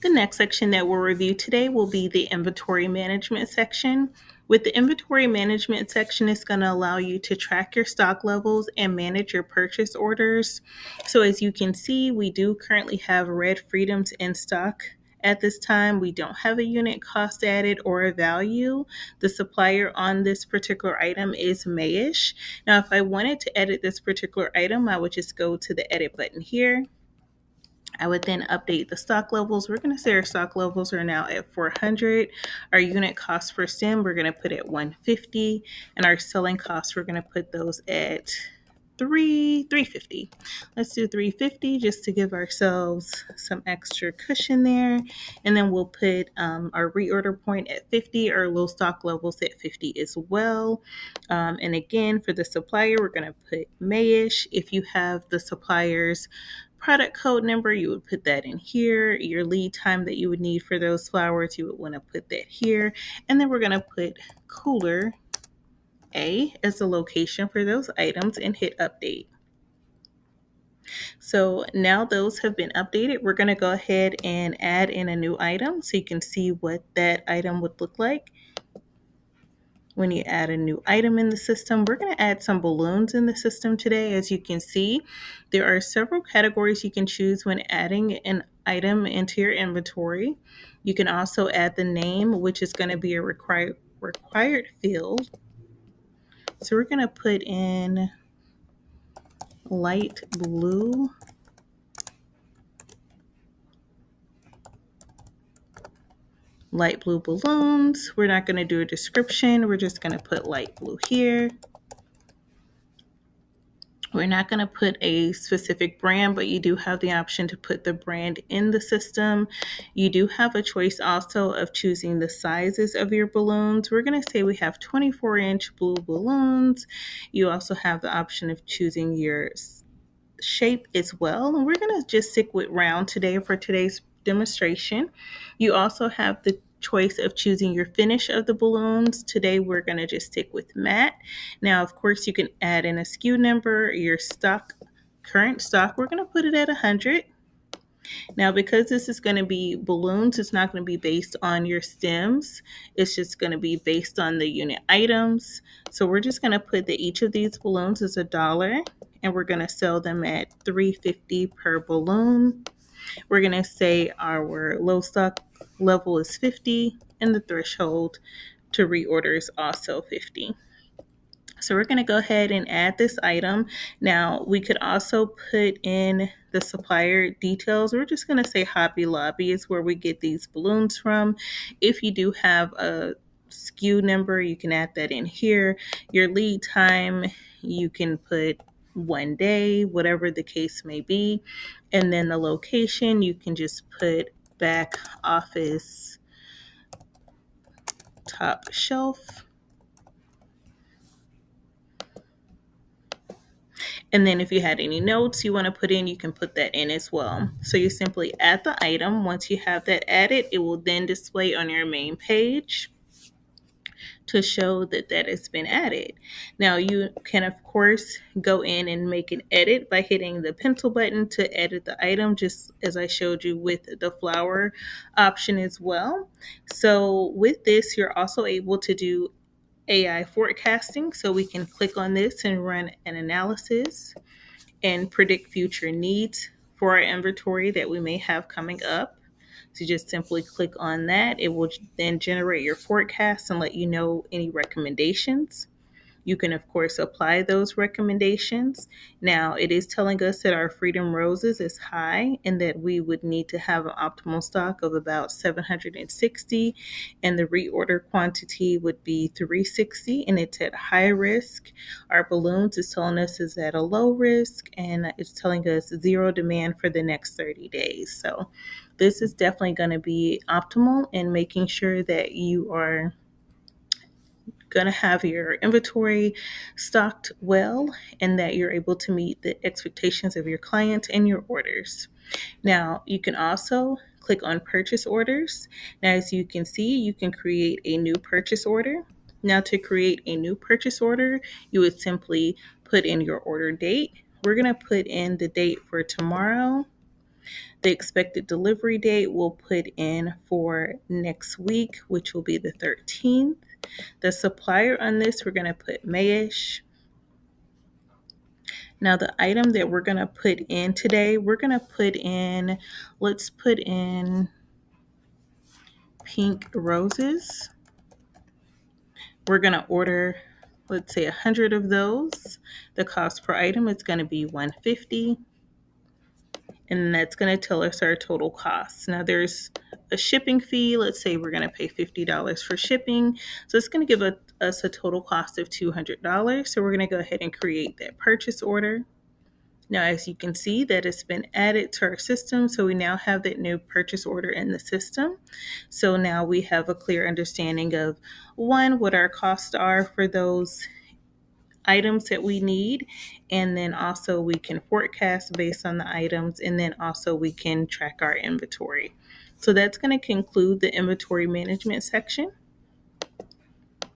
The next section that we'll review today will be the inventory management section. With the inventory management section, it's going to allow you to track your stock levels and manage your purchase orders. So as you can see, we do currently have Red Freedoms in stock. At this time, we don't have a unit cost added or a value. The supplier on this particular item is Mayish. Now, if I wanted to edit this particular item, I would just go to the edit button here. I would then update the stock levels. We're going to say our stock levels are now at 400. Our unit cost per stem, we're going to put at 150. And our selling costs, we're going to put those at 350. Let's do 350 just to give ourselves some extra cushion there. And then we'll put our reorder point at 50, our low stock levels at 50 as well. And again, for the supplier, we're going to put Mayish. If you have the supplier's product code number, you would put that in here. Your lead time that you would need for those flowers, you would want to put that here. And then we're going to put cooler A as the location for those items and hit update. So now those have been updated. We're going to go ahead and add in a new item so you can see what that item would look like. When you add a new item in the system, we're going to add some balloons in the system today. As you can see, there are several categories you can choose when adding an item into your inventory. You can also add the name, which is going to be a required field. So we're going to put in light blue. Light blue balloons. We're not going to do a description. We're just going to put light blue here. We're not going to put a specific brand, but you do have the option to put the brand in the system. You do have a choice also of choosing the sizes of your balloons. We're going to say we have 24-inch blue balloons. You also have the option of choosing your shape as well. And we're going to just stick with round today for today's demonstration. You also have the choice of choosing your finish of the balloons. Today we're going to just stick with matte. Now, of course, you can add in a SKU number, your current stock. We're going to put it at 100. Now, because this is going to be balloons, it's not going to be based on your stems. It's just going to be based on the unit items. So we're just going to put that each of these balloons is $1, and we're going to sell them at $3.50 per balloon. We're going to say our low stock level is 50, and the threshold to reorder is also 50. So we're going to go ahead and add this item. Now, we could also put in the supplier details. We're just going to say Hobby Lobby is where we get these balloons from. If you do have a SKU number, you can add that in here. Your lead time, you can put 1 day, whatever the case may be. And then the location, you can just put back office top shelf. And then if you had any notes you want to put in, you can put that in as well. So you simply add the item. Once you have that added, it will then display on your main page to show that that has been added. Now you can of course go in and make an edit by hitting the pencil button to edit the item, just as I showed you with the flower option as well. So with this, you're also able to do AI forecasting. So we can click on this and run an analysis and predict future needs for our inventory that we may have coming up. So just simply click on that. It will then generate your forecast and let you know any recommendations. You can, of course, apply those recommendations. Now, it is telling us that our Freedom Roses is high and that we would need to have an optimal stock of about 760, and the reorder quantity would be 360, and it's at high risk. Our balloons is telling us is at a low risk, and it's telling us zero demand for the next 30 days. So this is definitely going to be optimal in making sure that you are going to have your inventory stocked well and that you're able to meet the expectations of your clients and your orders. Now, you can also click on purchase orders. Now, as you can see, you can create a new purchase order. Now, to create a new purchase order, you would simply put in your order date. We're going to put in the date for tomorrow. The expected delivery date we'll put in for next week, which will be the 13th. The supplier on this, we're going to put Mayish. Now the item that we're going to put in today, we're going to put in, let's put in pink roses. We're going to order, let's say 100 of those. The cost per item is going to be $150. And that's going to tell us our total costs. Now there's a shipping fee. Let's say we're going to pay $50 for shipping. So it's going to give us a total cost of $200. So we're going to go ahead and create that purchase order. Now, as you can see, that has been added to our system. So we now have that new purchase order in the system. So now we have a clear understanding of, one, what our costs are for those items that we need, and then also we can forecast based on the items, and then also we can track our inventory. So that's going to conclude the inventory management section.